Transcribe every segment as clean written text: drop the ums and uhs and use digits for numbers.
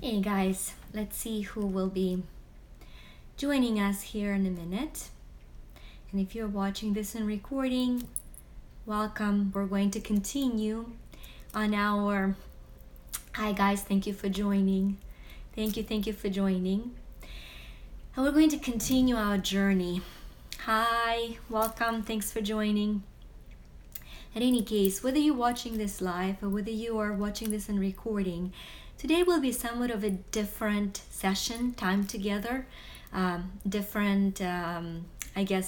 Hey guys, let's see who will be joining us here in a minute. And if you're watching this in recording, welcome. We're going to continue on our... Hi guys, thank you for joining. Thank you for joining. And we're going to continue our journey. Hi, welcome, thanks for joining. In any case, whether you're watching this live or whether you are watching this in recording, today will be somewhat of a different session, time together, different,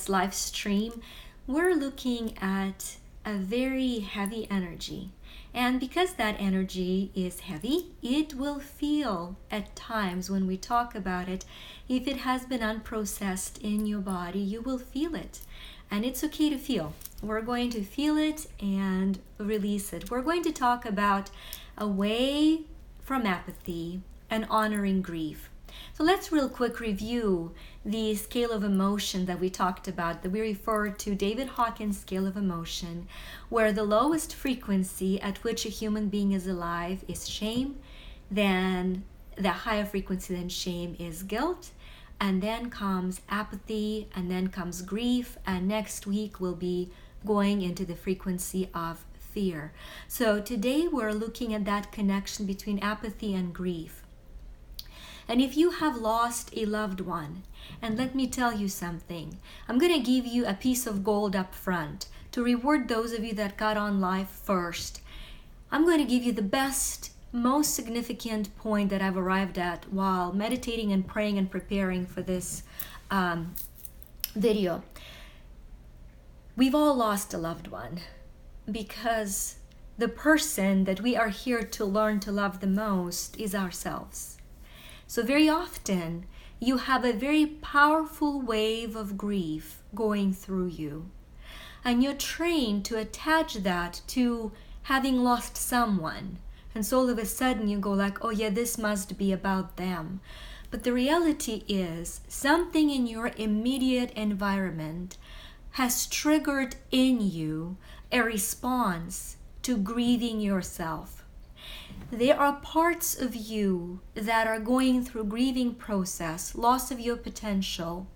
live stream. We're looking at a very heavy energy. And because that energy is heavy, it will feel at times when we talk about it, if it has been unprocessed in your body, you will feel it. And it's okay to feel. We're going to feel it and release it. We're going to talk about away from apathy and honoring grief. So let's real quick review the scale of emotion that we talked about, that we referred to David Hawkins scale of emotion, where the lowest frequency at which a human being is alive is shame, then the higher frequency than shame is guilt, and then comes apathy, and then comes grief, and next week we'll be going into the frequency of fear. So today we're looking at that connection between apathy and grief. And if you have lost a loved one, and let me tell you something, I'm going to give you a piece of gold up front to reward those of you that got on live first. I'm going to give you the best, most significant point that I've arrived at while meditating and praying and preparing for this video. We've all lost a loved one because the person that we are here to learn to love the most is ourselves. So very often you have a very powerful wave of grief going through you, and you're trained to attach that to having lost someone. And so all of a sudden you go like, oh yeah, this must be about them. But the reality is something in your immediate environment has triggered in you a response to grieving yourself. There are parts of you that are going through grieving process, loss of your potential,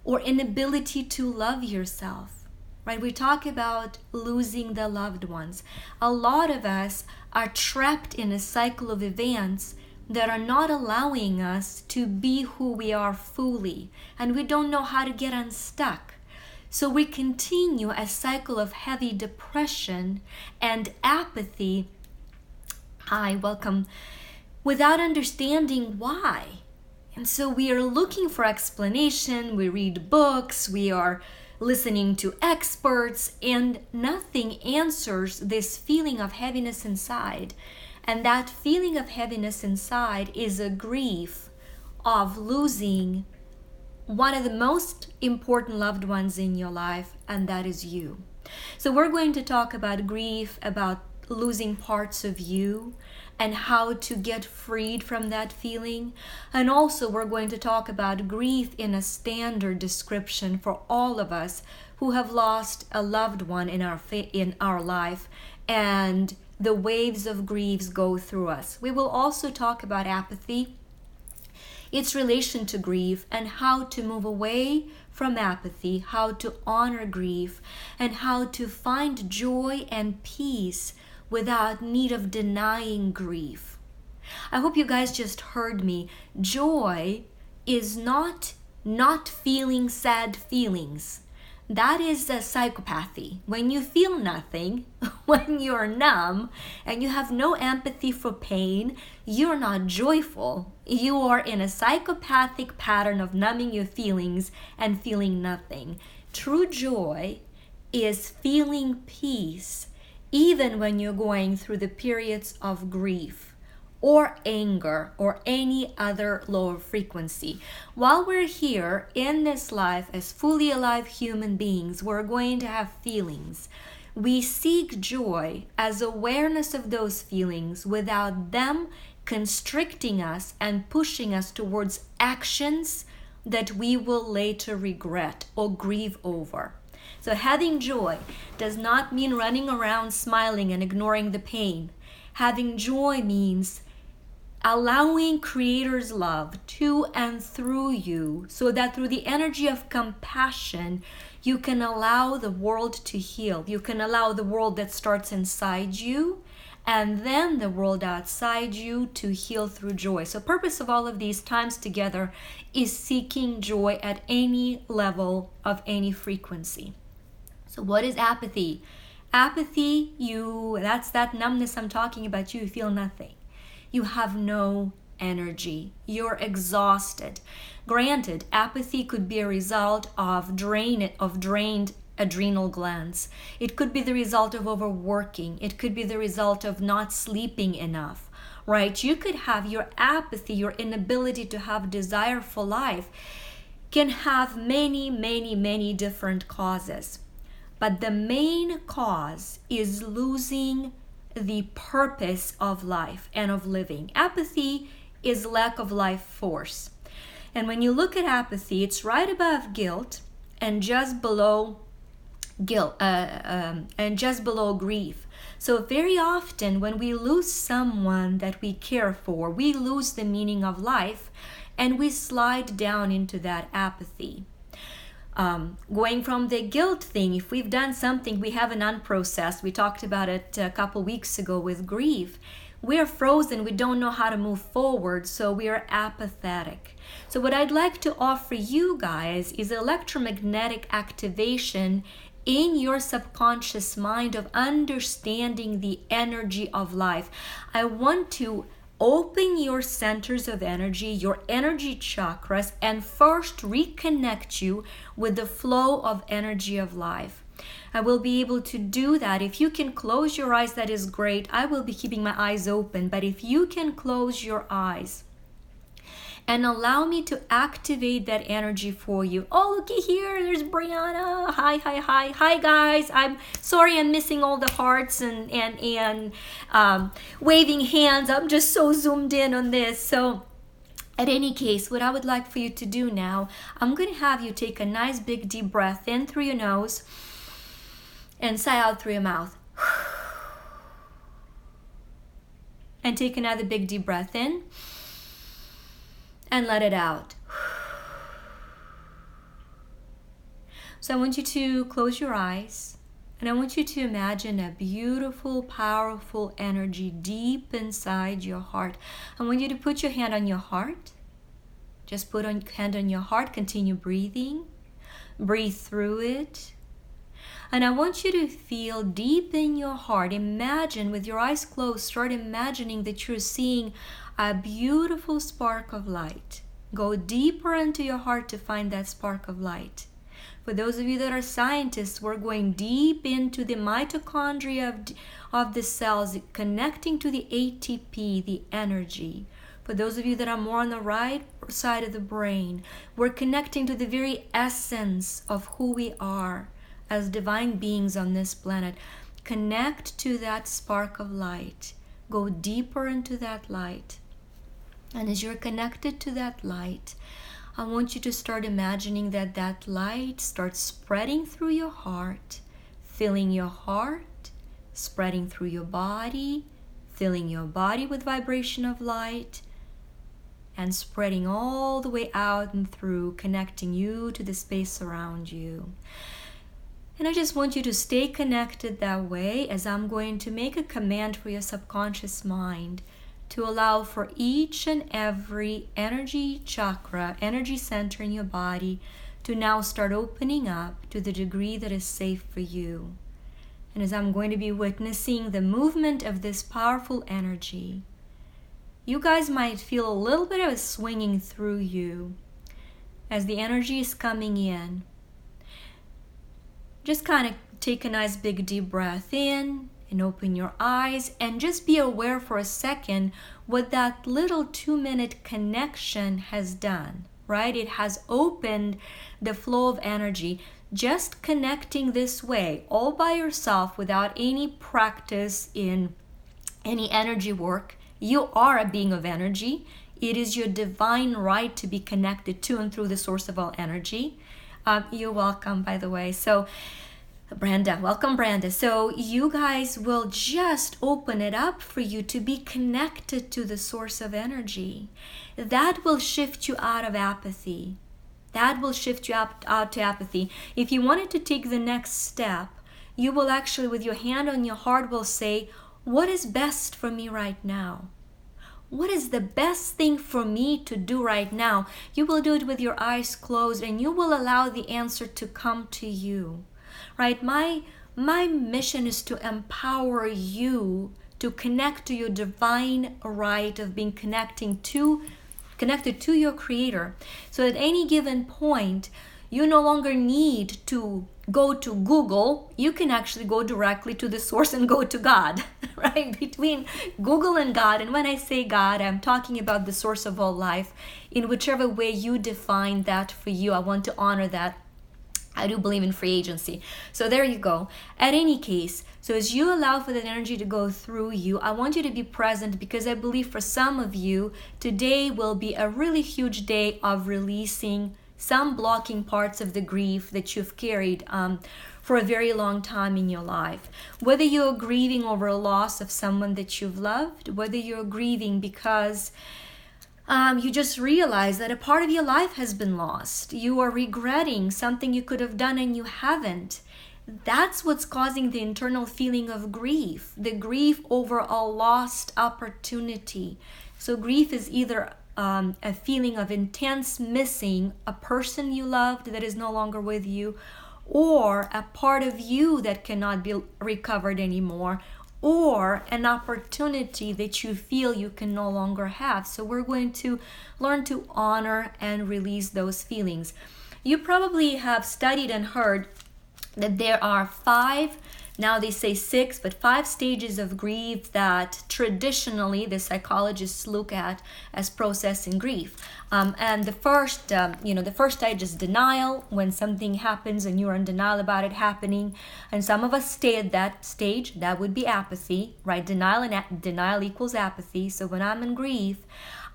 or inability to love yourself. Right? We talk about losing the loved ones. A lot of us are trapped in a cycle of events that are not allowing us to be who we are fully, and we don't know how to get unstuck. So we continue a cycle of heavy depression and apathy. Hi, welcome. Without understanding why. And so we are looking for explanation, we read books, we are listening to experts, and nothing answers this feeling of heaviness inside. And that feeling of heaviness inside is a grief of losing one of the most important loved ones in your life, and that is you. So we're going to talk about grief, about losing parts of you, and how to get freed from that feeling. And also we're going to talk about grief in a standard description for all of us who have lost a loved one in our life, and the waves of griefs go through us. We will also talk about apathy, its relation to grief, and how to move away from apathy, how to honor grief, and how to find joy and peace without need of denying grief. I hope you guys just heard me. Joy is not feeling sad feelings. That is a psychopathy. When you feel nothing, when you're numb and you have no empathy for pain, you're not joyful. You are in a psychopathic pattern of numbing your feelings and feeling nothing. True joy is feeling peace even when you're going through the periods of grief or anger or any other lower frequency. While we're here in this life as fully alive human beings, we're going to have feelings. We seek joy as awareness of those feelings without them constricting us and pushing us towards actions that we will later regret or grieve over. So having joy does not mean running around smiling and ignoring the pain. Having joy means allowing Creator's love to and through you, so that through the energy of compassion, you can allow the world to heal. You can allow the world that starts inside you and then the world outside you to heal through joy. So purpose of all of these times together is seeking joy at any level of any frequency. So what is apathy? Apathy, that's that numbness I'm talking about. You feel nothing. You have no energy. You're exhausted. Granted, apathy could be a result of drained adrenal glands. It could be the result of overworking. It could be the result of not sleeping enough, right? You could have your apathy, your inability to have desire for life, can have many, many, many different causes. But the main cause is losing the purpose of life and of living. Apathy is lack of life force. And when you look at apathy, it's right above guilt and just below grief. So very often when we lose someone that we care for, we lose the meaning of life and we slide down into that apathy. Going from the guilt thing, if we've done something we haven't unprocessed, we talked about it a couple weeks ago with grief, we're frozen, we don't know how to move forward, so we are apathetic. So what I'd like to offer you guys is electromagnetic activation in your subconscious mind of understanding the energy of life. I want to open your centers of energy, your energy chakras, and first reconnect you with the flow of energy of life. I will be able to do that. If you can close your eyes, that is great. I will be keeping my eyes open, but if you can close your eyes and allow me to activate that energy for you. Oh, looky here, there's Brianna. Hi guys. I'm sorry I'm missing all the hearts and waving hands. I'm just so zoomed in on this. So at any case, what I would like for you to do now, I'm going to have you take a nice big deep breath in through your nose and sigh out through your mouth. And take another big deep breath in and let it out. So I want you to close your eyes and I want you to imagine a beautiful, powerful energy deep inside your heart. I want you to put your hand on your heart. Just put your hand on your heart. Continue breathing. Breathe through it. And I want you to feel deep in your heart. Imagine with your eyes closed, start imagining that you're seeing a beautiful spark of light. Go deeper into your heart to find that spark of light. For those of you that are scientists, we're going deep into the mitochondria of the cells, connecting to the ATP, the energy. For those of you that are more on the right side of the brain, we're connecting to the very essence of who we are as divine beings on this planet. Connect to that spark of light. Go deeper into that light. And as you're connected to that light, I want you to start imagining that that light starts spreading through your heart, filling your heart, spreading through your body, filling your body with vibration of light, and spreading all the way out and through, connecting you to the space around you. And I just want you to stay connected that way as I'm going to make a command for your subconscious mind to allow for each and every energy chakra, energy center in your body to now start opening up to the degree that is safe for you. And as I'm going to be witnessing the movement of this powerful energy, you guys might feel a little bit of a swinging through you as the energy is coming in. Just kind of take a nice big deep breath in and open your eyes and just be aware for a second what that little 2-minute connection has done, right? It has opened the flow of energy. Just connecting this way, all by yourself, without any practice in any energy work. You are a being of energy. It is your divine right to be connected to and through the source of all energy. You're welcome, by the way. So Brenda, welcome, Brenda. So you guys will just open it up for you to be connected to the source of energy. That will shift you out of apathy. That will shift you out to apathy. If you wanted to take the next step, you will actually, with your hand on your heart, will say, what is best for me right now? What is the best thing for me to do right now? You will do it with your eyes closed, and you will allow the answer to come to you. Right? My mission is to empower you to connect to your divine right of being connected to your creator. So at any given point, you no longer need to go to Google. You can actually go directly to the source and go to God, right? Between Google and God. And when I say God, I'm talking about the source of all life. In whichever way you define that for you, I want to honor that. I do believe in free agency. So there you go. At any case, so as you allow for that energy to go through you, I want you to be present, because I believe for some of you, today will be a really huge day of releasing some blocking parts of the grief that you've carried for a very long time in your life. Whether you're grieving over a loss of someone that you've loved, whether you're grieving because you just realize that a part of your life has been lost. You are regretting something you could have done and you haven't. That's what's causing the internal feeling of grief, the grief over a lost opportunity. So grief is either a feeling of intense missing a person you loved that is no longer with you, or a part of you that cannot be recovered anymore, or an opportunity that you feel you can no longer have. So we're going to learn to honor and release those feelings. You probably have studied and heard that there are 5, now they say 6, but 5 stages of grief that traditionally the psychologists look at as processing grief. And the first stage is denial, when something happens and you're in denial about it happening. And some of us stay at that stage. That would be apathy, right? Denial equals apathy. So when I'm in grief,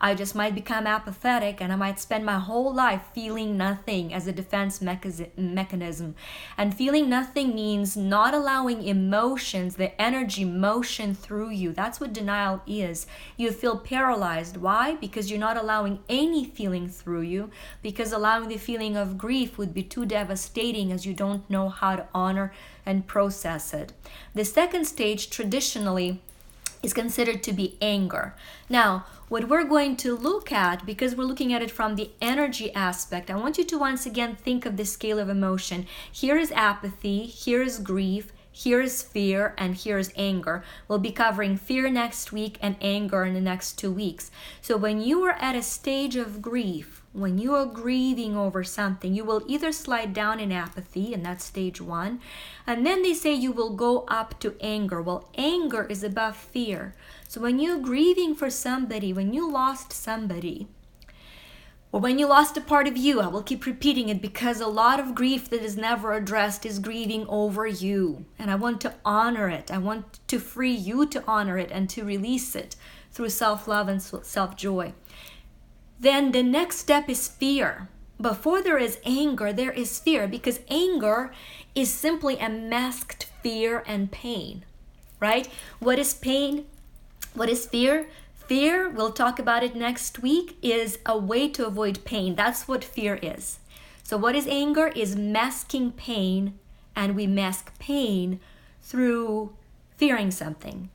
I just might become apathetic, and I might spend my whole life feeling nothing as a defense mechanism. And feeling nothing means not allowing emotions, the energy motion through you. That's what denial is. You feel paralyzed. Why? Because you're not allowing any feeling through you, because allowing the feeling of grief would be too devastating, as you don't know how to honor and process it. The second stage traditionally is considered to be anger. Now, what we're going to look at, because we're looking at it from the energy aspect, I want you to once again think of the scale of emotion. Here is apathy, here is grief, here is fear, and here is anger. We'll be covering fear next week and anger in the next 2 weeks. So when you are at a stage of grief, when you are grieving over something, you will either slide down in apathy, and that's stage 1, and then they say you will go up to anger. Well, anger is above fear. So when you're grieving for somebody, when you lost somebody, or when you lost a part of you, I will keep repeating it, because a lot of grief that is never addressed is grieving over you. And I want to honor it. I want to free you to honor it and to release it through self-love and self-joy. Then the next step is fear. Before there is anger, there is fear, because anger is simply a masked fear and pain, right? What is pain? What is fear? Fear, we'll talk about it next week, is a way to avoid pain. That's what fear is. So what is anger? Is masking pain, and we mask pain through fearing something.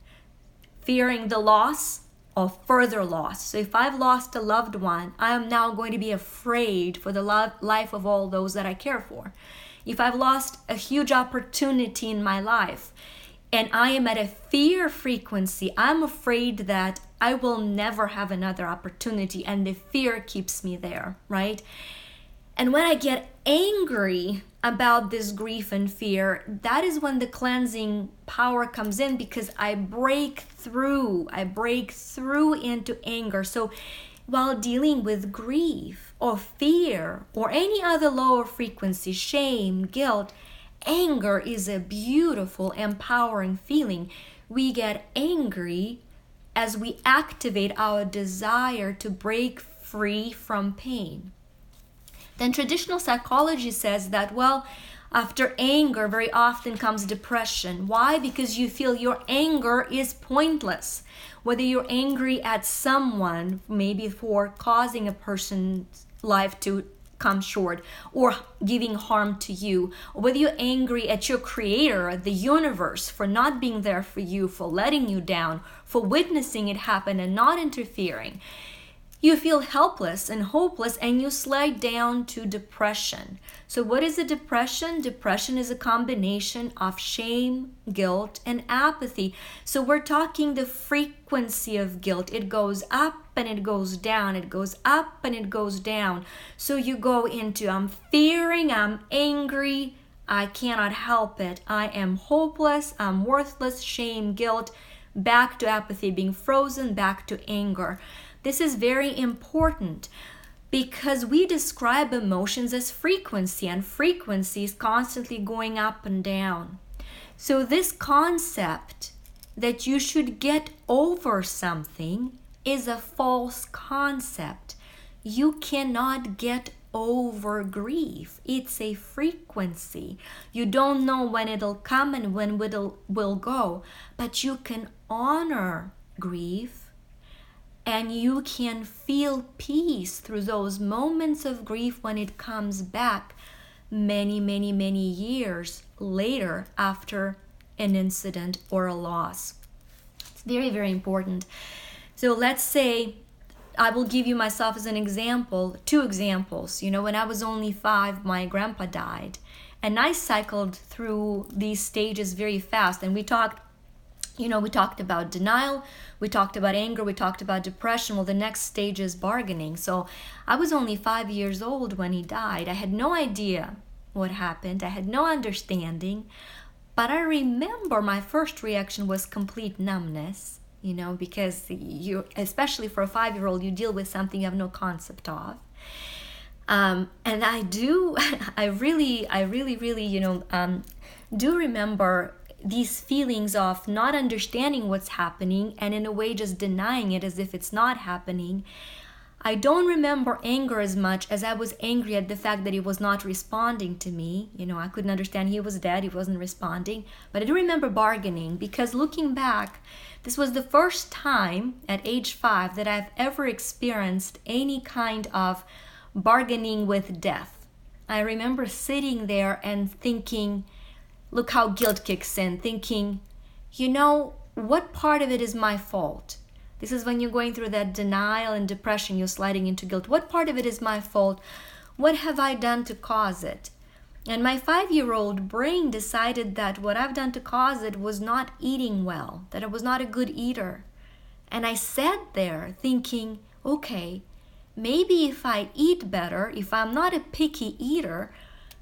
Fearing the loss or further loss. So if I've lost a loved one, I am now going to be afraid for the life of all those that I care for. If I've lost a huge opportunity in my life and I am at a fear frequency, I'm afraid that I will never have another opportunity, and the fear keeps me there, right? And when I get angry about this grief and fear, that is when the cleansing power comes in, because I break through into anger. So while dealing with grief or fear or any other lower frequency, shame, guilt, anger is a beautiful, empowering feeling. We get angry as we activate our desire to break free from pain. Then traditional psychology says that, well, After anger, very often comes depression. Why? Because you feel your anger is pointless. Whether you're angry at someone, maybe for causing a person's life to come short or giving harm to you, or whether you're angry at your creator, the universe, for not being there for you, for letting you down, for witnessing it happen and not interfering. You feel helpless and hopeless, and you slide down to depression. So what is a depression? Depression is a combination of shame, guilt, and apathy. So we're talking the frequency of guilt. It goes up and it goes down. It goes up and it goes down. So you go into, I'm fearing, I'm angry, I cannot help it, I am hopeless, I'm worthless, shame, guilt, back to apathy, being frozen, back to anger. This is very important because we describe emotions as frequency, and frequency is constantly going up and down. So this concept that you should get over something is a false concept. You cannot get over grief. It's a frequency. You don't know when it'll come and when it will go, but you can honor grief. And you can feel peace through those moments of grief when it comes back many, many, many years later after an incident or a loss. It's very, very important. So let's say, I will give you myself as an example, 2 examples. When I was only 5, my grandpa died. And I cycled through these stages very fast. And we talked about denial, we talked about anger, we talked about depression. Well, the next stage is bargaining. So I was only 5 years old when he died. I had no idea what happened. I had no understanding. But I remember my first reaction was complete numbness, because you, especially for a 5-year-old, you deal with something you have no concept of. And I really, do remember these feelings of not understanding what's happening and in a way just denying it as if it's not happening. I don't remember anger as much as I was angry at the fact that he was not responding to me. I couldn't understand. He was dead. He wasn't responding. But I do remember bargaining, because looking back, this was the first time at age 5 that I've ever experienced any kind of bargaining with death. I remember sitting there and thinking, look how guilt kicks in, thinking, what part of it is my fault? This is when you're going through that denial and depression, you're sliding into guilt. What part of it is my fault? What have I done to cause it? And my 5-year-old brain decided that what I've done to cause it was not eating well, that I was not a good eater. And I sat there thinking, okay, maybe if I eat better, if I'm not a picky eater,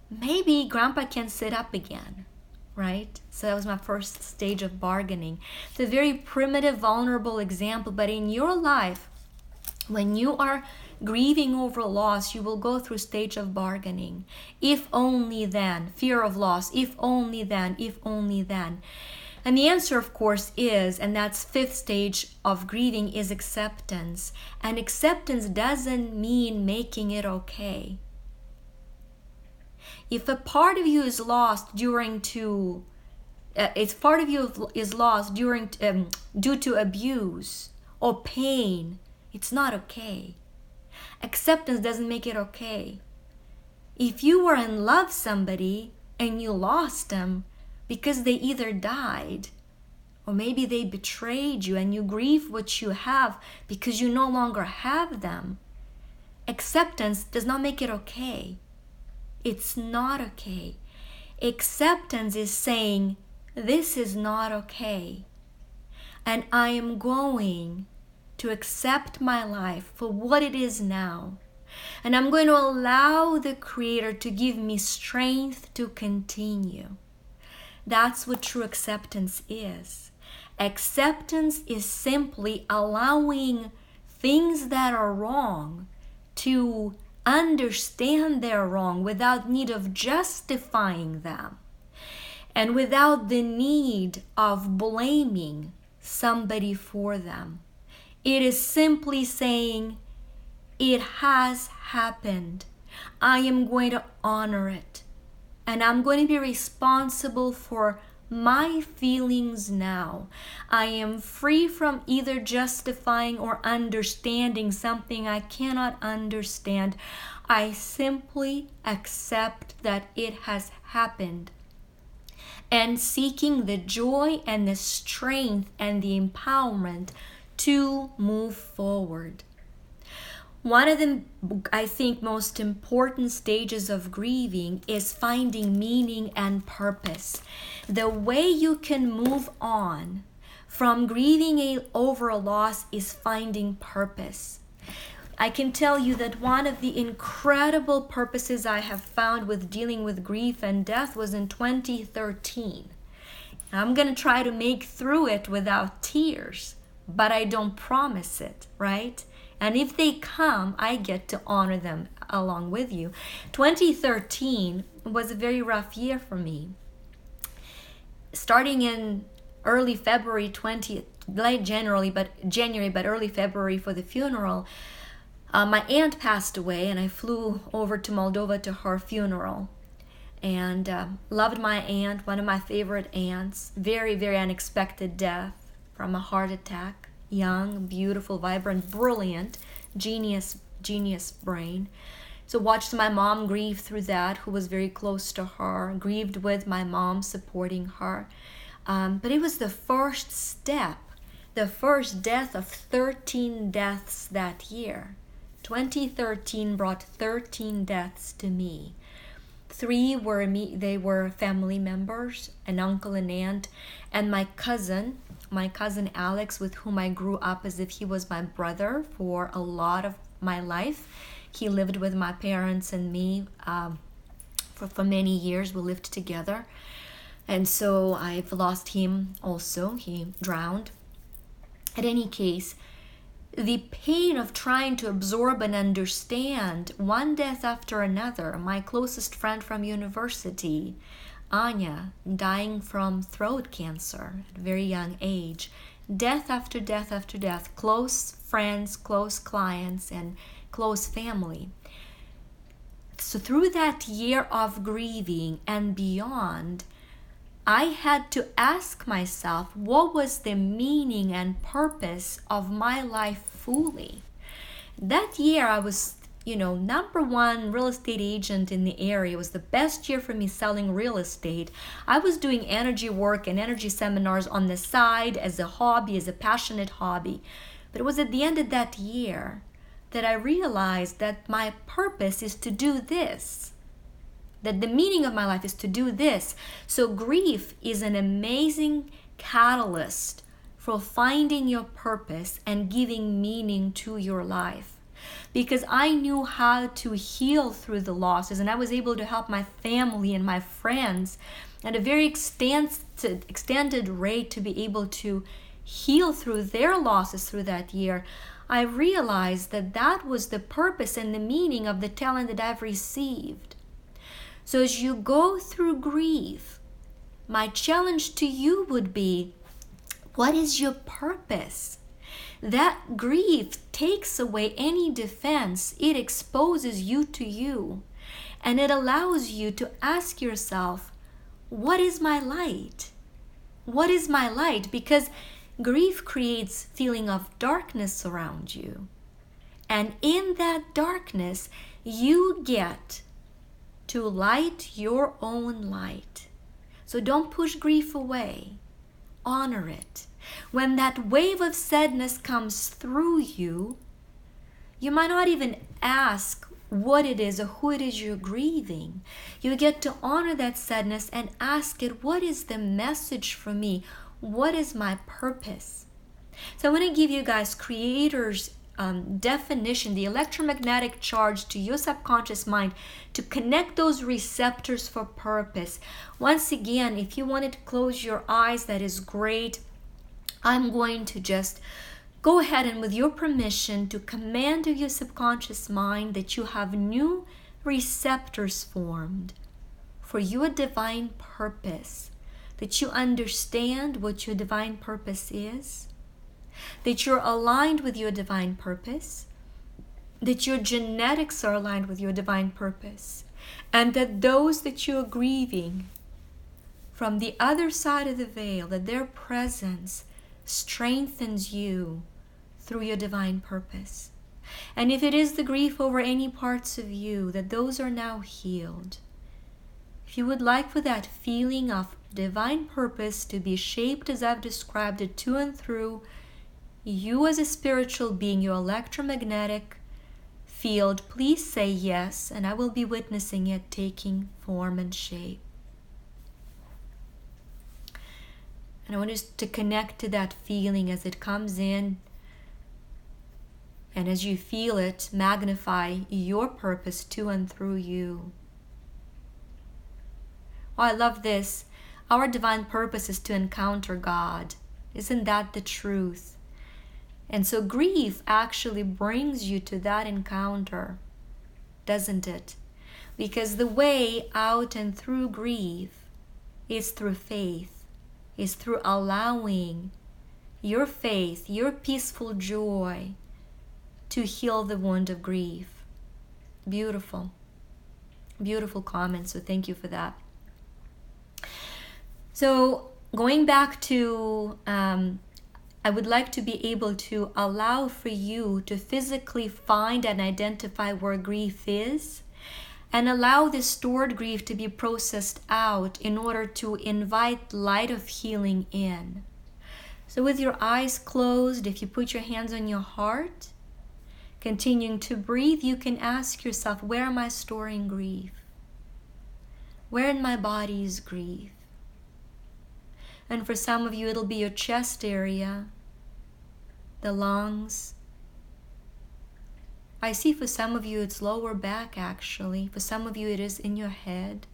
maybe Grandpa can sit up again. Right? So that was my first stage of bargaining. It's a very primitive, vulnerable example, but in your life, when you are grieving over loss, you will go through stage of bargaining. If only then, fear of loss, if only then, if only then. And the answer, of course, is, and that's 5th stage of grieving, is acceptance. And acceptance doesn't mean making it okay. If a part of you is lost due to abuse or pain, it's not okay. Acceptance doesn't make it okay. If you were in love with somebody and you lost them because they either died or maybe they betrayed you, and you grieve what you have because you no longer have them, acceptance does not make it okay. It's not okay. Acceptance is saying, this is not okay. And I am going to accept my life for what it is now. And I'm going to allow the Creator to give me strength to continue. That's what true acceptance is. Acceptance is simply allowing things that are wrong to understand they're wrong without need of justifying them and without the need of blaming somebody for them. It is simply saying, it has happened. I am going to honor it. and I'm going to be responsible for my feelings now. I am free from either justifying or understanding something I cannot understand. I simply accept that it has happened, and seeking the joy and the strength and the empowerment to move forward. One of the, I think, most important stages of grieving is finding meaning and purpose. The way you can move on from grieving over a loss is finding purpose. I can tell you that one of the incredible purposes I have found with dealing with grief and death was in 2013. I'm going to try to make through it without tears, but I don't promise it, right? And if they come, I get to honor them along with you. 2013 was a very rough year for me. Starting in early February, late January, but early February for the funeral, my aunt passed away, and I flew over to Moldova to her funeral. And loved my aunt, one of my favorite aunts. Very, very unexpected death from a heart attack. Young, beautiful, vibrant, brilliant, genius brain. So watched my mom grieve through that, who was very close to her, grieved with my mom, supporting her. But it was the first step, the first death of 13 deaths that year. 2013 brought 13 deaths to me. 3 were they were family members, an uncle and aunt, and my cousin Alex, with whom I grew up as if he was my brother for a lot of my life. He lived with my parents and me for many years. We lived together. And so I've lost him also. He drowned. In any case, the pain of trying to absorb and understand one death after another. My closest friend from university, Anya, dying from throat cancer at a very young age. Death after death after death. Close friends, close clients, and close family. So through that year of grieving and beyond, I had to ask myself, what was the meaning and purpose of my life fully? That year I was, number one real estate agent in the area. It was the best year for me selling real estate. I was doing energy work and energy seminars on the side as a hobby, as a passionate hobby. But it was at the end of that year that I realized that my purpose is to do this. That the meaning of my life is to do this. So grief is an amazing catalyst for finding your purpose and giving meaning to your life. Because I knew how to heal through the losses, and I was able to help my family and my friends at a very extended rate to be able to heal through their losses through that year. I realized that that was the purpose and the meaning of the talent that I've received. So as you go through grief, my challenge to you would be, what is your purpose? That grief takes away any defense. It exposes you to you. And it allows you to ask yourself, what is my light? What is my light? Because grief creates feeling of darkness around you. And in that darkness, you get to light your own light. So don't push grief away. Honor it. When that wave of sadness comes through you, you might not even ask what it is or who it is you're grieving. You get to honor that sadness and ask it, what is the message for me? What is my purpose? So I want to give you guys Creator's definition, the electromagnetic charge to your subconscious mind to connect those receptors for purpose. Once again, if you wanted to close your eyes, that is great. I'm going to just go ahead and, with your permission, to command to your subconscious mind that you have new receptors formed for your divine purpose, that you understand what your divine purpose is, that you're aligned with your divine purpose, that your genetics are aligned with your divine purpose, And that those that you are grieving from the other side of the veil, that their presence strengthens you through your divine purpose. And if it is the grief over any parts of you, that those are now healed. If you would like for that feeling of divine purpose to be shaped as I've described it to and through you as a spiritual being, your electromagnetic field, please say yes, and I will be witnessing it taking form and shape. And I want us to connect to that feeling as it comes in. And as you feel it, magnify your purpose to and through you. Oh, I love this. Our divine purpose is to encounter God. Isn't that the truth? And so grief actually brings you to that encounter, doesn't it? Because the way out and through grief is through faith, is through allowing your faith, your peaceful joy to heal the wound of grief. Beautiful. Beautiful comment, so thank you for that. So going back to, I would like to be able to allow for you to physically find and identify where grief is, and allow this stored grief to be processed out in order to invite light of healing in. So with your eyes closed, if you put your hands on your heart, continuing to breathe, you can ask yourself, where am I storing grief? Where in my body is grief? And for some of you, it'll be your chest area, the lungs. I see for some of you, it's lower back actually. For some of you, it is in your head.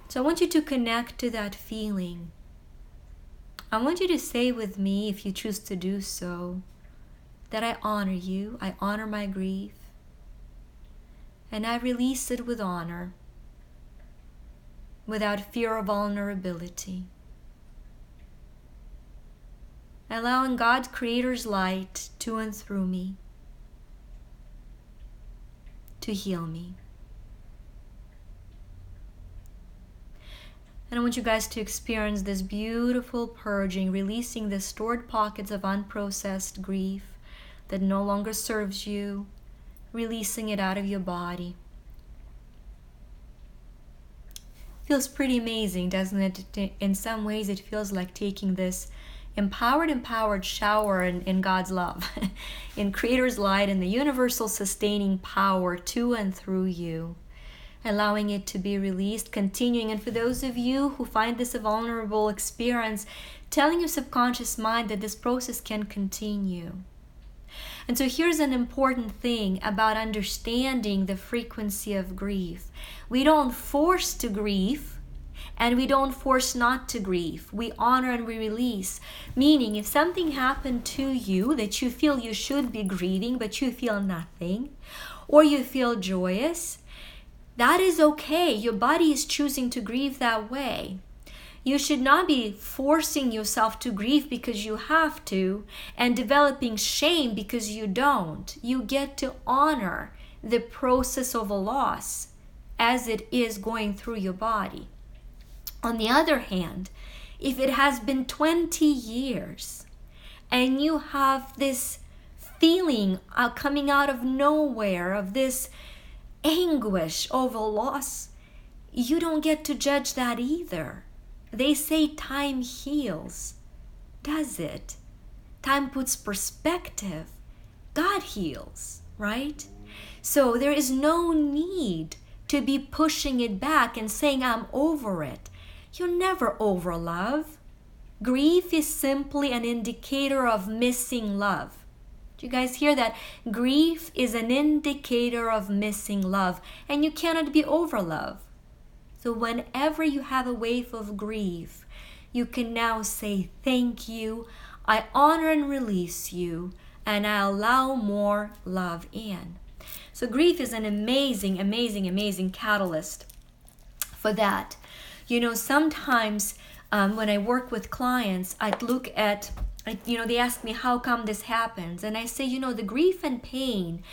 So I want you to connect to that feeling. I want you to say with me, if you choose to do so, that I honor you, I honor my grief, and I release it with honor, without fear or vulnerability. Allowing God, Creator's light to and through me to heal me. And I want you guys to experience this beautiful purging, releasing the stored pockets of unprocessed grief that no longer serves you, releasing it out of your body. Feels pretty amazing, doesn't it? In some ways, it feels like taking this empowered shower in God's love, in Creator's light and the universal sustaining power to and through you, allowing it to be released, continuing. And for those of you who find this a vulnerable experience, telling your subconscious mind that this process can continue. And so here's an important thing about understanding the frequency of grief. We don't force to grieve, and we don't force not to grieve. We honor and we release. Meaning, if something happened to you that you feel you should be grieving, but you feel nothing, or you feel joyous, that is okay. Your body is choosing to grieve that way. You should not be forcing yourself to grieve because you have to, and developing shame because you don't. You get to honor the process of a loss as it is going through your body. On the other hand, if it has been 20 years and you have this feeling coming out of nowhere of this anguish over loss, you don't get to judge that either. They say time heals. Does it? Time puts perspective. God heals, right? So there is no need to be pushing it back and saying, I'm over it. You're never over love. Grief is simply an indicator of missing love. Do you guys hear that? Grief is an indicator of missing love, and you cannot be over love. So whenever you have a wave of grief, you can now say, thank you, I honor and release you, and I allow more love in. So grief is an amazing, amazing, amazing catalyst for that. You know, sometimes when I work with clients, I'd look at, they ask me, how come this happens? And I say, the grief and pain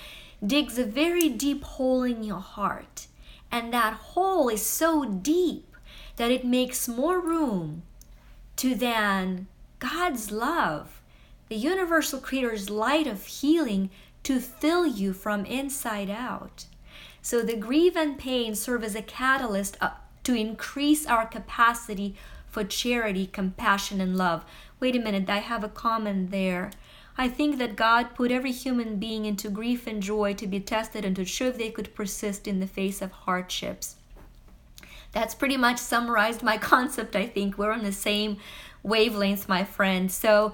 digs a very deep hole in your heart. And that hole is so deep that it makes more room to then God's love, the universal creator's light of healing, to fill you from inside out. So the grief and pain serve as a catalyst to increase our capacity for charity, compassion, and love. Wait a minute, I have a comment there. I think that God put every human being into grief and joy to be tested and to show if they could persist in the face of hardships. That's pretty much summarized my concept, I think. We're on the same wavelength, my friend. So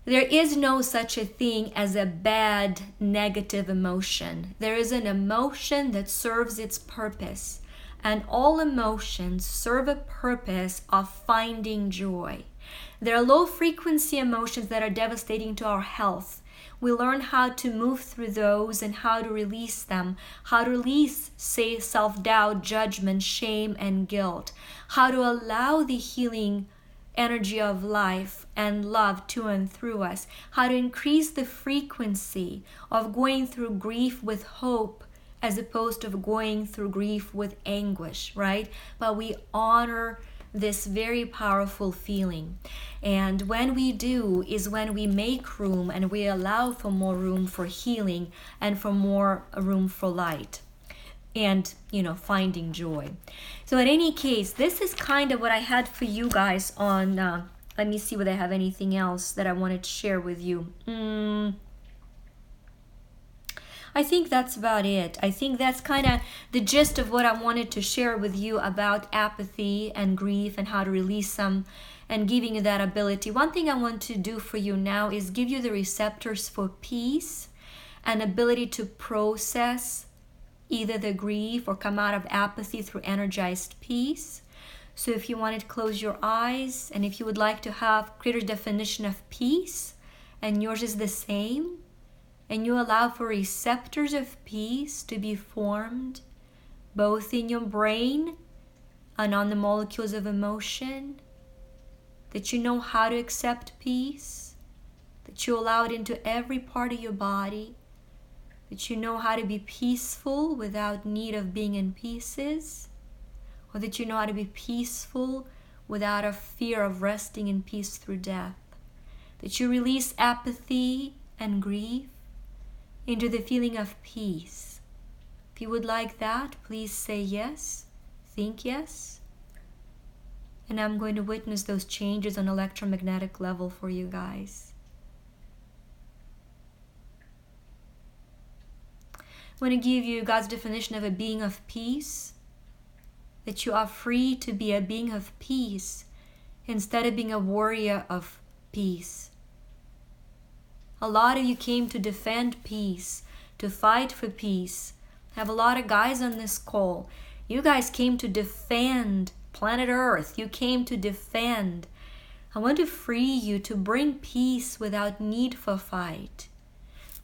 there is no such a thing as a bad, negative emotion. There is an emotion that serves its purpose. And all emotions serve a purpose of finding joy. There are low-frequency emotions that are devastating to our health. We learn how to move through those and how to release them, how to release, say, self-doubt, judgment, shame, and guilt, how to allow the healing energy of life and love to and through us, how to increase the frequency of going through grief with hope as opposed to going through grief with anguish, right? But we honor this very powerful feeling. And when we do is when we make room and we allow for more room for healing and for more room for light and, finding joy. So in any case, this is kind of what I had for you guys on, let me see whether I have anything else that I wanted to share with you. I think that's about it. I think that's kind of the gist of what I wanted to share with you about apathy and grief and how to release them and giving you that ability. One thing I want to do for you now is give you the receptors for peace and ability to process either the grief or come out of apathy through energized peace. So if you wanted to close your eyes and if you would like to have greater definition of peace and yours is the same, and you allow for receptors of peace to be formed both in your brain and on the molecules of emotion, that you know how to accept peace, that you allow it into every part of your body, that you know how to be peaceful without need of being in pieces, or that you know how to be peaceful without a fear of resting in peace through death, that you release apathy and grief into the feeling of peace. If you would like that, please say yes, think yes. And I'm going to witness those changes on electromagnetic level for you guys. I want to give you God's definition of a being of peace, that you are free to be a being of peace instead of being a warrior of peace. A lot of you came to defend peace, to fight for peace. I have a lot of guys on this call. You guys came to defend planet Earth. You came to defend. I want to free you to bring peace without need for fight.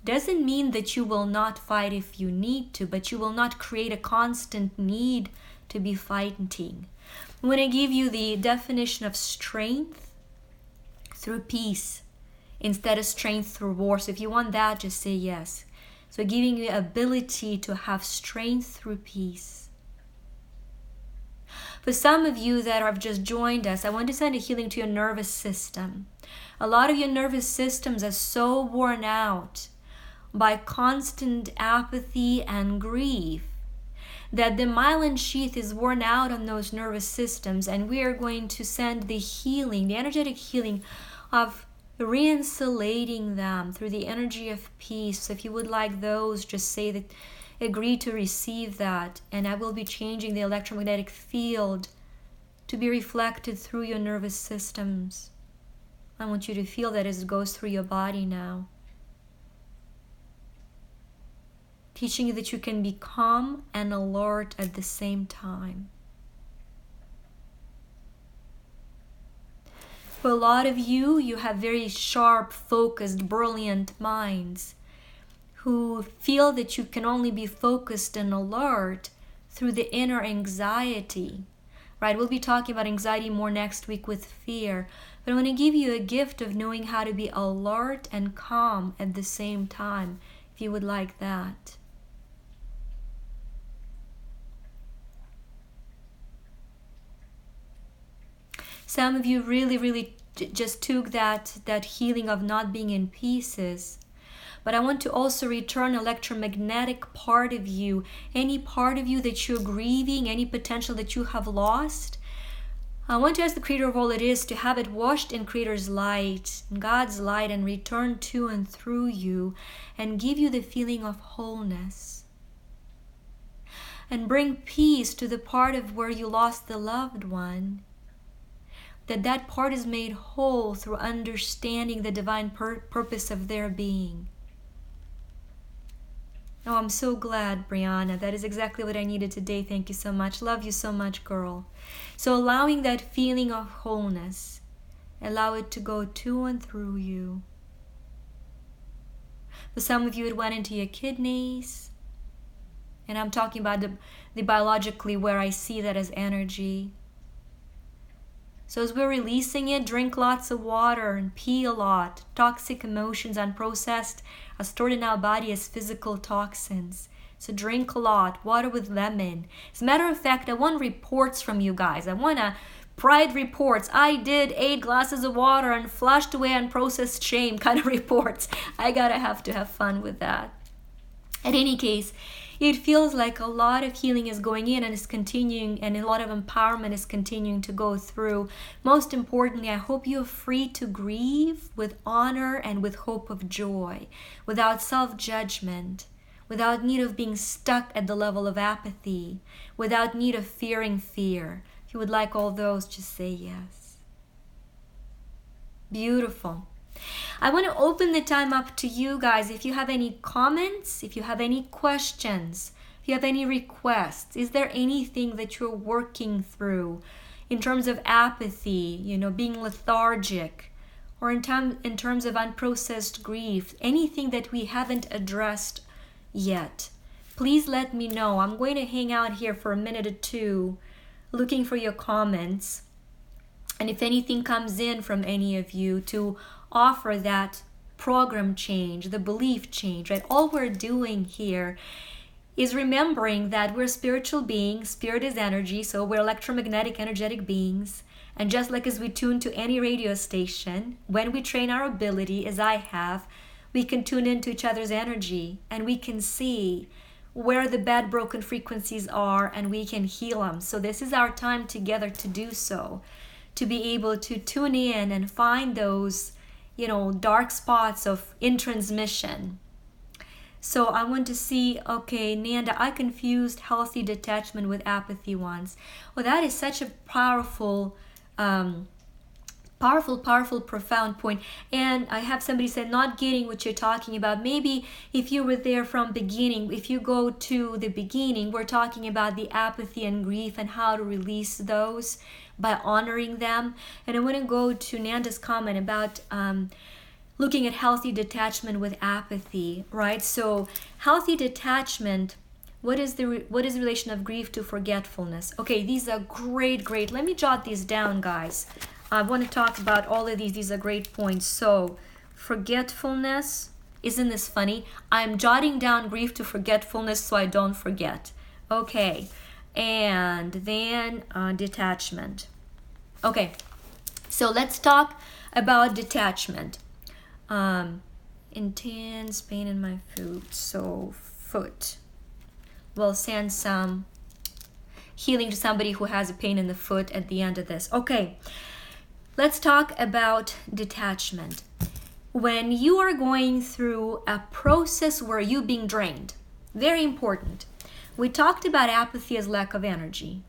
Doesn't mean that you will not fight if you need to, but you will not create a constant need to be fighting. I want to give you the definition of strength through peace instead of strength through war. So if you want that, just say yes. So giving you ability to have strength through peace. For some of you that have just joined us, I want to send a healing to your nervous system. A lot of your nervous systems are so worn out by constant apathy and grief that the myelin sheath is worn out on those nervous systems, and we are going to send the healing, the energetic healing of reinsulating them through the energy of peace. So if you would like those, just say that, agree to receive that, and I will be changing the electromagnetic field to be reflected through your nervous systems. I want you to feel that as it goes through your body now. Teaching you that you can be calm and alert at the same time. For a lot of you, you have very sharp, focused, brilliant minds who feel that you can only be focused and alert through the inner anxiety, right? We'll be talking about anxiety more next week with fear, but I want to give you a gift of knowing how to be alert and calm at the same time, if you would like that. Some of you really just took that healing of not being in pieces. But I want to also return electromagnetic part of you, any part of you that you're grieving, any potential that you have lost. I want to ask the Creator of all it is to have it washed in Creator's light, in God's light, and return to and through you, and give you the feeling of wholeness. And bring peace to the part of where you lost the loved one. That part is made whole through understanding the divine purpose of their being. Oh, I'm so glad, Brianna. That is exactly what I needed today. Thank you so much. Love you so much, girl. So allowing that feeling of wholeness, allow it to go to and through you. For some of you, it went into your kidneys. And I'm talking about the biologically where I see that as energy. So as we're releasing it, drink lots of water and pee a lot. Toxic emotions, unprocessed, are stored in our body as physical toxins. So drink a lot, water with lemon. As a matter of fact, I want reports from you guys. I want pride reports. I did 8 glasses of water and flushed away unprocessed shame kind of reports. I gotta have to have fun with that. In any case, it feels like a lot of healing is going in and is continuing, and a lot of empowerment is continuing to go through. Most importantly, I hope you're free to grieve with honor and with hope of joy, without self-judgment, without need of being stuck at the level of apathy, without need of fearing fear. If you would like all those, just say yes. Beautiful. I want to open the time up to you guys. If you have any comments, if you have any questions, if you have any requests, is there anything that you're working through in terms of apathy, being lethargic, or in terms of unprocessed grief, anything that we haven't addressed yet? Please let me know. I'm going to hang out here for a minute or two looking for your comments. And if anything comes in from any of you, to offer that program change, the belief change, right? All we're doing here is remembering that we're spiritual beings. Spirit is energy, so we're electromagnetic, energetic beings. And just like as we tune to any radio station, when we train our ability, as I have, we can tune into each other's energy, and we can see where the bad broken frequencies are, and we can heal them. So this is our time together to do so, to be able to tune in and find those dark spots of intransmission. So I want to see, okay, Nanda, I confused healthy detachment with apathy once. Well, that is such a powerful, profound point. And I have somebody said, not getting what you're talking about. Maybe if you were there from beginning, if you go to the beginning, we're talking about the apathy and grief and how to release those by honoring them. And I want to go to Nanda's comment about looking at healthy detachment with apathy, right? So healthy detachment, what is the relation of grief to forgetfulness? Okay, these are great. Let me jot these down, guys. I want to talk about all of these. These are great points. So forgetfulness, isn't this funny? I'm jotting down grief to forgetfulness so I don't forget. Okay. And then detachment. Okay, so let's talk about detachment. Intense pain in my foot. So foot. We'll send some healing to somebody who has a pain in the foot at the end of this. Okay, let's talk about detachment. When you are going through a process where you're being drained, very important. We talked about apathy as lack of energy.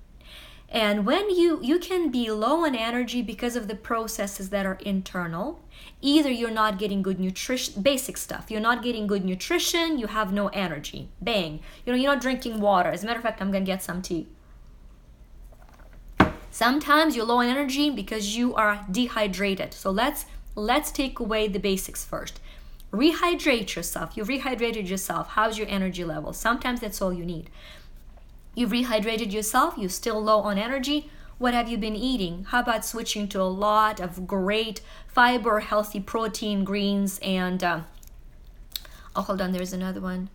And when you can be low on energy because of the processes that are internal. Either you're not getting good nutrition, basic stuff. You're not getting good nutrition, you have no energy. Bang. You're not drinking water. As a matter of fact, I'm going to get some tea. Sometimes you're low on energy because you are dehydrated. So let's take away the basics first. Rehydrate yourself. You've rehydrated yourself. How's your energy level? Sometimes that's all you need. You've rehydrated yourself. You're still low on energy. What have you been eating? How about switching to a lot of great fiber, healthy protein, greens, and oh, hold on, there's another one.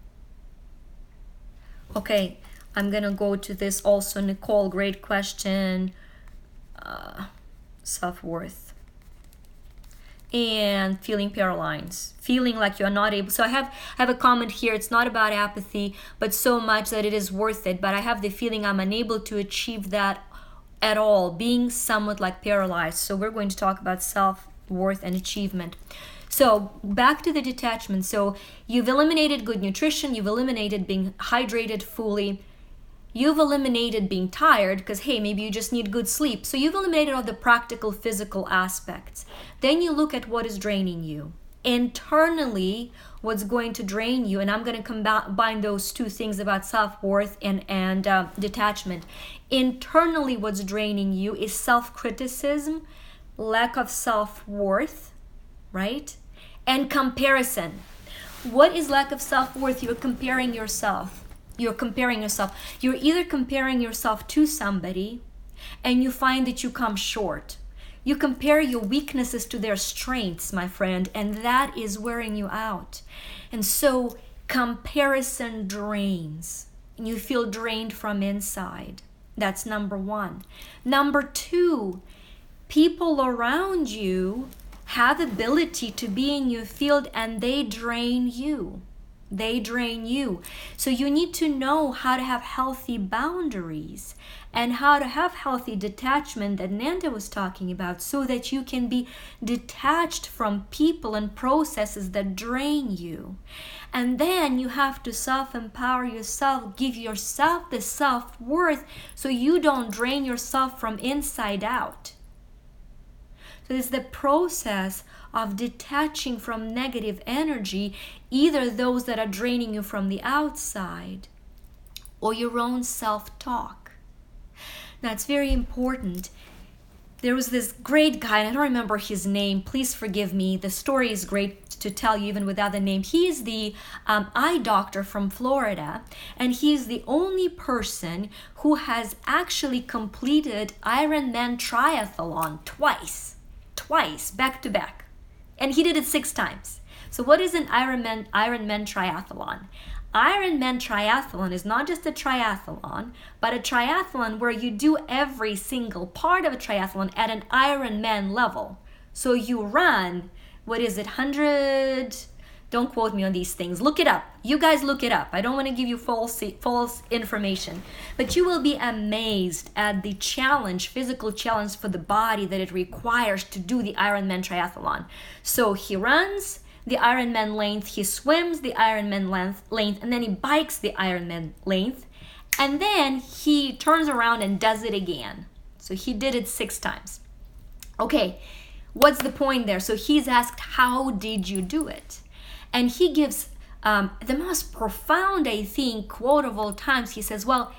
Okay, I'm gonna go to this also. Nicole, great question. self-worth. And feeling paralyzed, feeling like you're not able. So I have a comment here. It's not about apathy, but so much that it is worth it. But I have the feeling I'm unable to achieve that at all, being somewhat like paralyzed. So we're going to talk about self-worth and achievement. So back to the detachment. So you've eliminated good nutrition. You've eliminated being hydrated fully. You've eliminated being tired because, hey, maybe you just need good sleep. So you've eliminated all the practical, physical aspects. Then you look at what is draining you. Internally, what's going to drain you, and I'm going to combine those two things about self-worth and detachment. Internally, what's draining you is self-criticism, lack of self-worth, right? And comparison. What is lack of self-worth? You're comparing yourself. You're either comparing yourself to somebody and you find that you come short. You compare your weaknesses to their strengths, my friend, and that is wearing you out. And so comparison drains. And you feel drained from inside. That's number one. Number two, people around you have ability to be in your field and they drain you. They drain you. So you need to know how to have healthy boundaries and how to have healthy detachment that Nanda was talking about, so that you can be detached from people and processes that drain you. And then you have to self-empower yourself, give yourself the self-worth so you don't drain yourself from inside out. So it's the process of detaching from negative energy, either those that are draining you from the outside or your own self-talk. Now, it's very important. There was this great guy, and I don't remember his name. Please forgive me. The story is great to tell you even without the name. He is the eye doctor from Florida, and he's the only person who has actually completed Ironman triathlon twice, back to back. And he did it 6 times. So what is an Ironman triathlon? Ironman triathlon is not just a triathlon, but a triathlon where you do every single part of a triathlon at an Ironman level. So you run, 100? Don't quote me on these things. Look it up. You guys look it up. I don't want to give you false information. But you will be amazed at the challenge, physical challenge for the body that it requires to do the Ironman triathlon. So he runs the Ironman length, he swims the Ironman length, and then he bikes the Ironman length, and then he turns around and does it again. So he did it 6 times. Okay, what's the point there? So he's asked, how did you do it? And he gives the most profound, I think, quote of all times. He says, well,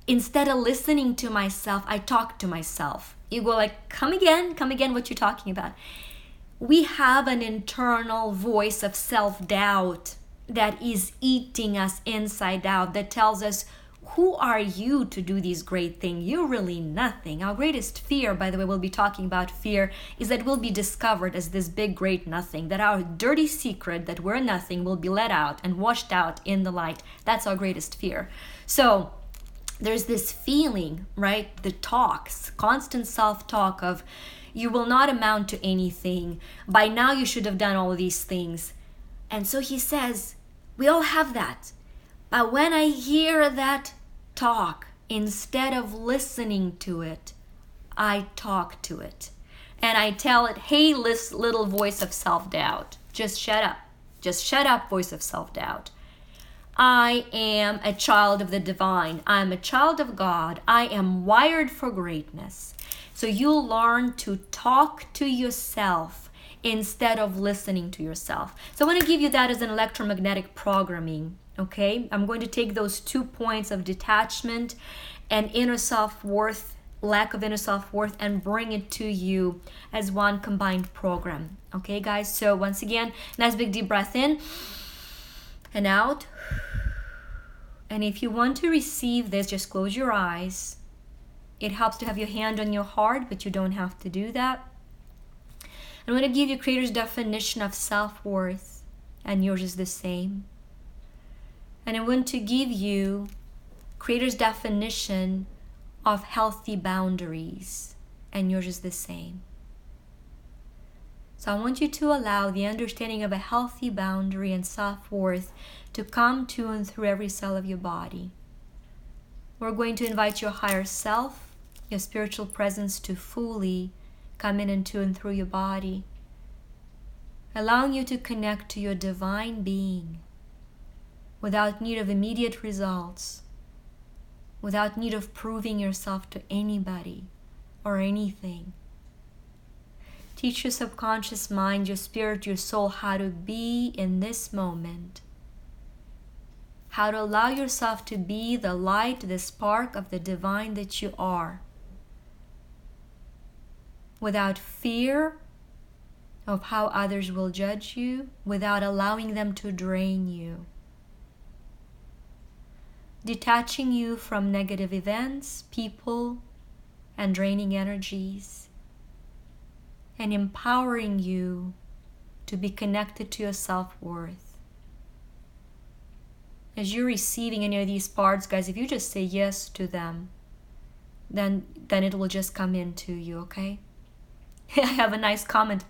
instead of listening to myself, I talk to myself. You go like, come again, what you're talking about. We have an internal voice of self-doubt that is eating us inside out, that tells us, who are you to do these great things? You're really nothing. Our greatest fear, by the way, we'll be talking about fear, is that we'll be discovered as this big, great nothing, that our dirty secret that we're nothing will be let out and washed out in the light. That's our greatest fear. So there's this feeling, right? The talks, constant self-talk of, you will not amount to anything. By now you should have done all of these things. And so he says, we all have that. But when I hear that talk, instead of listening to it, I talk to it. And I tell it, hey, little voice of self-doubt, just shut up. Just shut up, voice of self-doubt. I am a child of the divine. I'm a child of God. I am wired for greatness. So you'll learn to talk to yourself instead of listening to yourself. So I want to give you that as an electromagnetic programming. Okay, I'm going to take those 2 points of detachment and inner self-worth, lack of inner self-worth, and bring it to you as one combined program. Okay, guys, so once again, nice big deep breath in and out. And if you want to receive this, just close your eyes. It helps to have your hand on your heart, but you don't have to do that. I'm going to give you Creator's definition of self-worth, and yours is the same. And I want to give you Creator's definition of healthy boundaries. and yours is the same. So I want you to allow the understanding of a healthy boundary and self-worth to come to and through every cell of your body. We're going to invite your higher self, your spiritual presence, to fully come in and to and through your body, allowing you to connect to your divine being without need of immediate results, without need of proving yourself to anybody or anything. Teach your subconscious mind, your spirit, your soul how to be in this moment. How to allow yourself to be the light, the spark of the divine that you are. Without fear of how others will judge you, without allowing them to drain you. Detaching you from negative events, people, and draining energies. And empowering you to be connected to your self-worth. As you're receiving any of these parts, guys, if you just say yes to them, then it will just come into you, okay? I have a nice comment.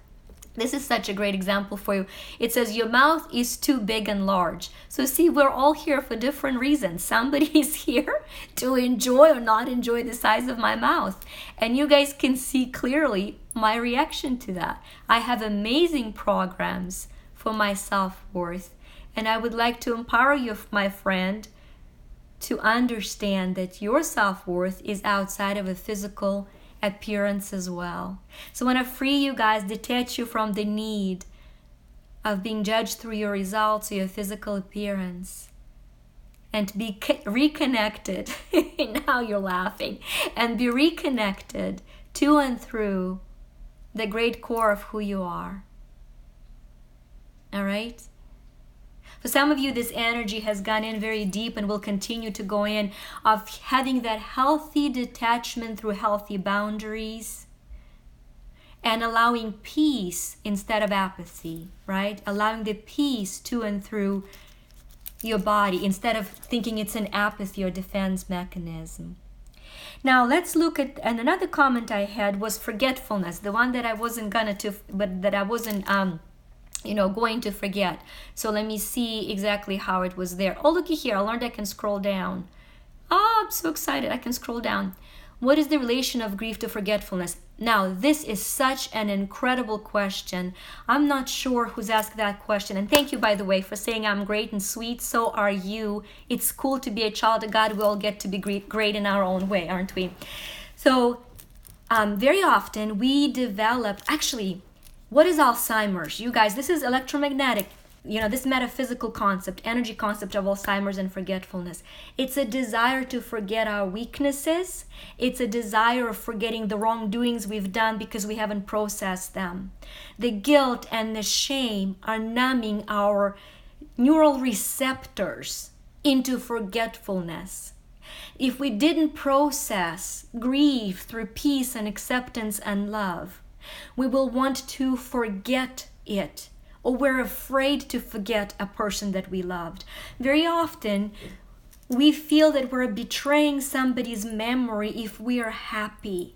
This is such a great example for you. It says, your mouth is too big and large. So see, we're all here for different reasons. Somebody is here to enjoy or not enjoy the size of my mouth. And you guys can see clearly my reaction to that. I have amazing programs for my self-worth. And I would like to empower you, my friend, to understand that your self-worth is outside of a physical appearance as well. So I want to free you guys, detach you from the need of being judged through your results or your physical appearance, and to be reconnected. Now you're laughing. And be reconnected to and through the great core of who you are. All right? For some of you, this energy has gone in very deep and will continue to go in, of having that healthy detachment through healthy boundaries and allowing peace instead of apathy, right? Allowing the peace to and through your body instead of thinking it's an apathy or defense mechanism. Now let's look at, and another comment I had was forgetfulness, the one that I wasn't going to forget. So let me see exactly how it was there. Oh, looky here. I learned I can scroll down. Oh, I'm so excited. I can scroll down. What is the relation of grief to forgetfulness? Now, this is such an incredible question. I'm not sure who's asked that question. And thank you, by the way, for saying I'm great and sweet. So are you. It's cool to be a child of God. We all get to be great in our own way, aren't we? So very often we develop, actually, what is Alzheimer's? You guys, this is electromagnetic, this metaphysical concept, energy concept of Alzheimer's and forgetfulness. It's a desire to forget our weaknesses. It's a desire of forgetting the wrongdoings we've done because we haven't processed them. The guilt and the shame are numbing our neural receptors into forgetfulness. If we didn't process grief through peace and acceptance and love, we will want to forget it, or we're afraid to forget a person that we loved. Very often, we feel that we're betraying somebody's memory if we are happy.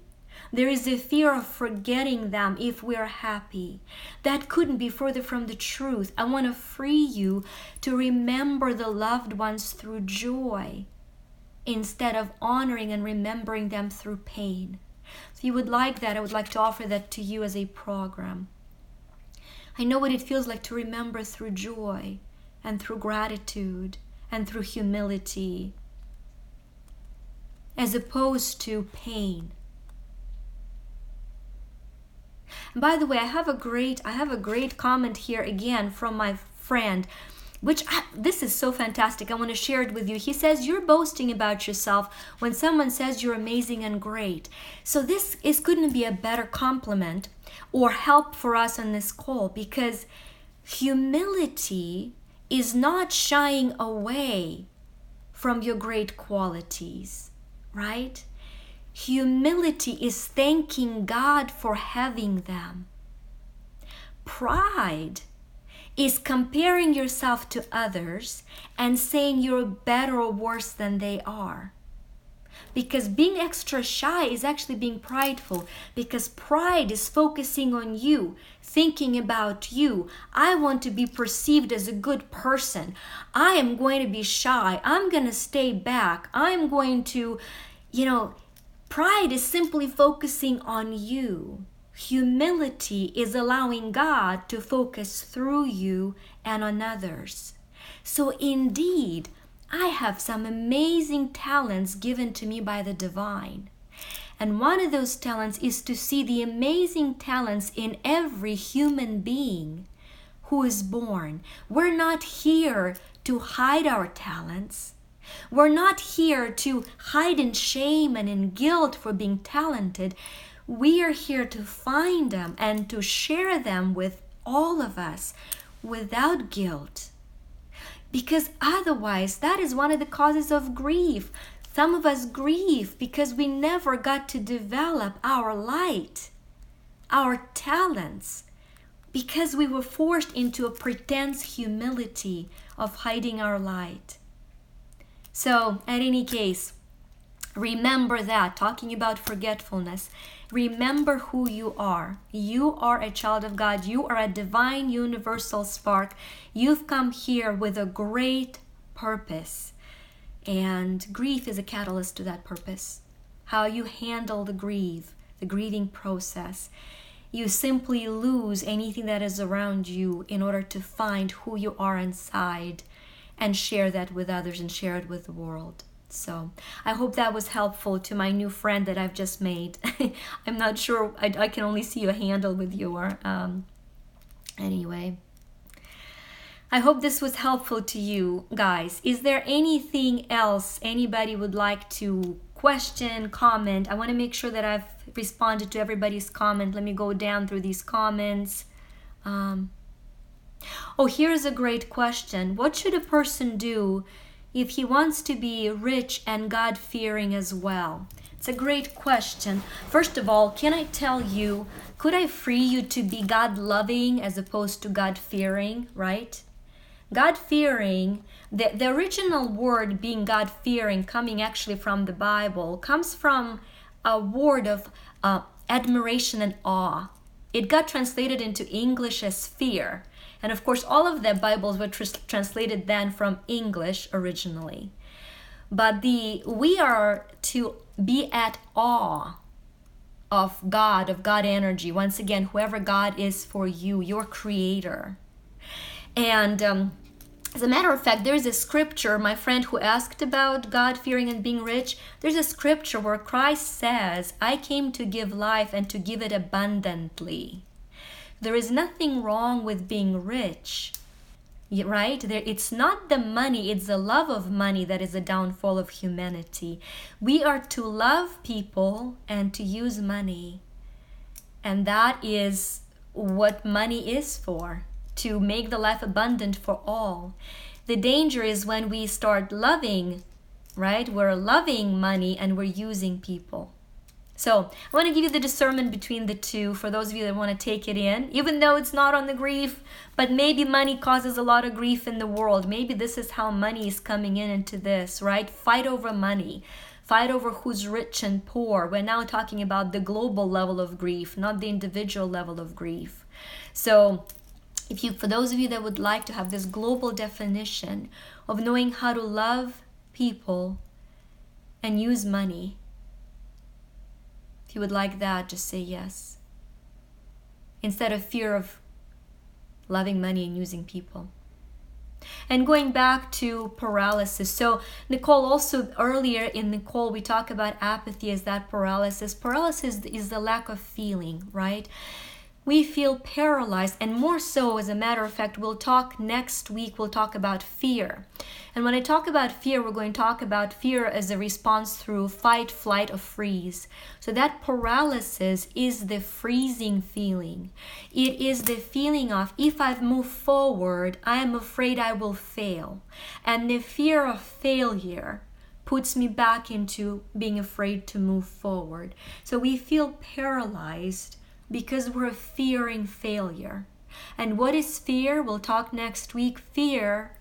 There is a fear of forgetting them if we are happy. That couldn't be further from the truth. I want to free you to remember the loved ones through joy instead of honoring and remembering them through pain. If you would like that, I would like to offer that to you as a program. I know what it feels like to remember through joy and through gratitude and through humility, as opposed to pain. And by the way, I have a great comment here again from my friend, this is so fantastic. I want to share it with you. He says, you're boasting about yourself when someone says you're amazing and great. So this couldn't be a better compliment or help for us on this call, because humility is not shying away from your great qualities, right? Humility is thanking God for having them. Pride is comparing yourself to others and saying you're better or worse than they are. Because being extra shy is actually being prideful, because pride is focusing on you, thinking about you. I want to be perceived as a good person. I am going to be shy. I'm going to stay back. I'm going to, pride is simply focusing on you. Humility is allowing God to focus through you and on others. So indeed, I have some amazing talents given to me by the divine. And one of those talents is to see the amazing talents in every human being who is born. We're not here to hide our talents. We're not here to hide in shame and in guilt for being talented. We are here to find them and to share them with all of us without guilt. Because otherwise, that is one of the causes of grief. Some of us grieve because we never got to develop our light, our talents, because we were forced into a pretense humility of hiding our light. So, at any case, remember that, talking about forgetfulness, remember who you are. You are a child of God. You are a divine universal spark. You've come here with a great purpose. And grief is a catalyst to that purpose. How you handle the grieving process. You simply lose anything that is around you in order to find who you are inside and share that with others and share it with the world. So I hope that was helpful to my new friend that I've just made. I'm not sure, I can only see a handle with your, anyway. I hope this was helpful to you guys. Is there anything else anybody would like to question, comment? I want to make sure that I've responded to everybody's comment. Let me go down through these comments. Here's a great question. What should a person do if he wants to be rich and God-fearing as well? It's a great question. First of all, can I tell you, could I free you to be God-loving as opposed to God-fearing, right? God-fearing, the original word being God-fearing, coming actually from the Bible, comes from a word of admiration and awe. It got translated into English as fear. And of course, all of the Bibles were translated then from English originally. But we are to be at awe of God energy. Once again, whoever God is for you, your creator. And as a matter of fact, there's a scripture, my friend who asked about God-fearing and being rich, there's a scripture where Christ says, I came to give life and to give it abundantly. There is nothing wrong with being rich, right? It's not the money, it's the love of money that is the downfall of humanity. We are to love people and to use money. And that is what money is for, to make the life abundant for all. The danger is when we start loving, right? We're loving money and we're using people. So I want to give you the discernment between the two for those of you that want to take it in, even though it's not on the grief, but maybe money causes a lot of grief in the world. Maybe this is how money is coming into this, right? Fight over money. Fight over who's rich and poor. We're now talking about the global level of grief, not the individual level of grief. So for those of you that would like to have this global definition of knowing how to love people and use money, if you would like that, just say yes. Instead of fear of loving money and using people. And going back to paralysis. So Nicole, also earlier in Nicole, we talk about apathy as that paralysis. Paralysis is the lack of feeling, right? We feel paralyzed, and more so, as a matter of fact, we'll talk next week about fear. And when I talk about fear, we're going to talk about fear as a response through fight, flight, or freeze. So that paralysis is the freezing feeling. It is the feeling of, if I move forward, I am afraid I will fail. And the fear of failure puts me back into being afraid to move forward. So we feel paralyzed because we're fearing failure. And what is fear? We'll talk next week. Fear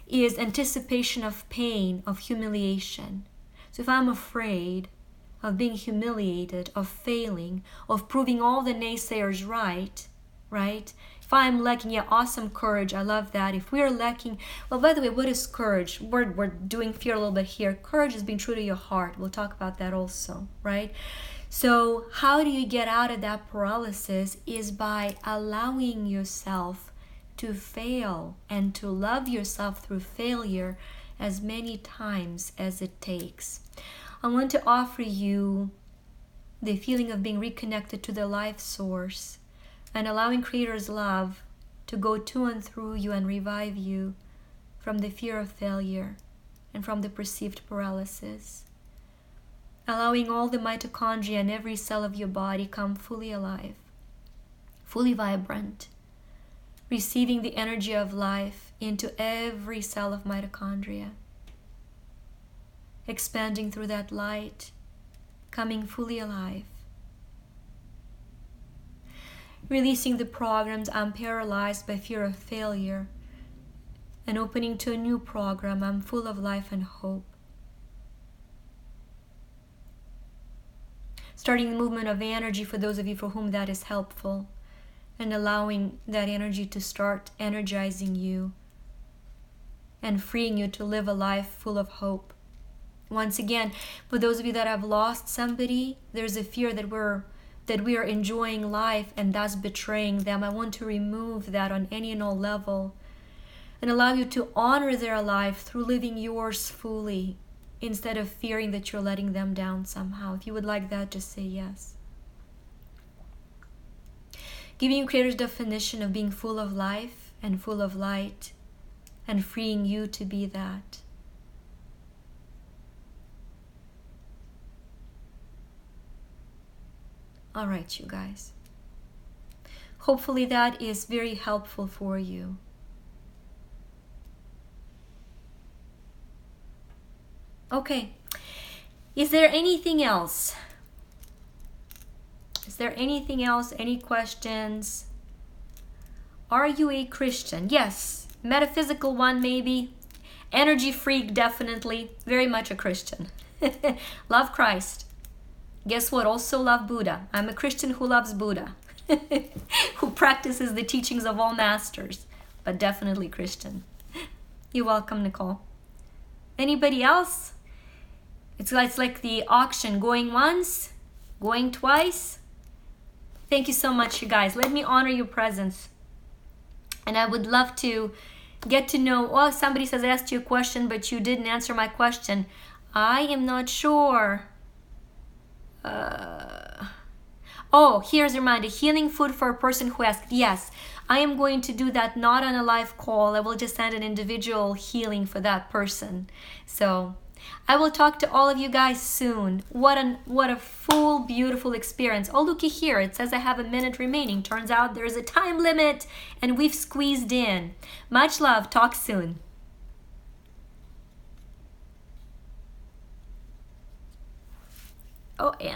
is anticipation of pain, of humiliation. So if I'm afraid of being humiliated, of failing, of proving all the naysayers right? If I'm lacking, yeah, awesome courage, I love that. If we're lacking, well, by the way, what is courage? We're doing fear a little bit here. Courage is being true to your heart. We'll talk about that also, right? So how do you get out of that paralysis is by allowing yourself to fail and to love yourself through failure as many times as it takes. I want to offer you the feeling of being reconnected to the life source and allowing Creator's love to go to and through you and revive you from the fear of failure and from the perceived paralysis. Allowing all the mitochondria and every cell of your body come fully alive, fully vibrant, receiving the energy of life into every cell of mitochondria, expanding through that light, coming fully alive. Releasing the programs, I'm paralyzed by fear of failure, and opening to a new program, I'm full of life and hope. Starting the movement of energy for those of you for whom that is helpful, and allowing that energy to start energizing you and freeing you to live a life full of hope. Once again, for those of you that have lost somebody, there's a fear that we are enjoying life and thus betraying them. I want to remove that on any and all level and allow you to honor their life through living yours fully instead of fearing that you're letting them down somehow. If you would like that, just say yes. Giving you Creator's definition of being full of life and full of light and freeing you to be that. All right, you guys. Hopefully that is very helpful for you. Okay. Is there anything else? Is there anything else? Any questions? Are you a Christian? Yes. Metaphysical one, maybe. Energy freak, definitely. Very much a Christian. Love Christ. Guess what? Also love Buddha. I'm a Christian who loves Buddha. Who practices the teachings of all masters. But definitely Christian. You're welcome, Nicole. Anybody else? It's like the auction. Going once, going twice. Thank you so much, you guys. Let me honor your presence. And I would love to get to know, oh, somebody says I asked you a question, but you didn't answer my question. I am not sure. Oh, here's a reminder. Healing food for a person who asked. Yes, I am going to do that, not on a live call. I will just send an individual healing for that person. So I will talk to all of you guys soon. What a full, beautiful experience. Oh, looky here. It says I have a minute remaining. Turns out there's a time limit and we've squeezed in. Much love. Talk soon. Oh, and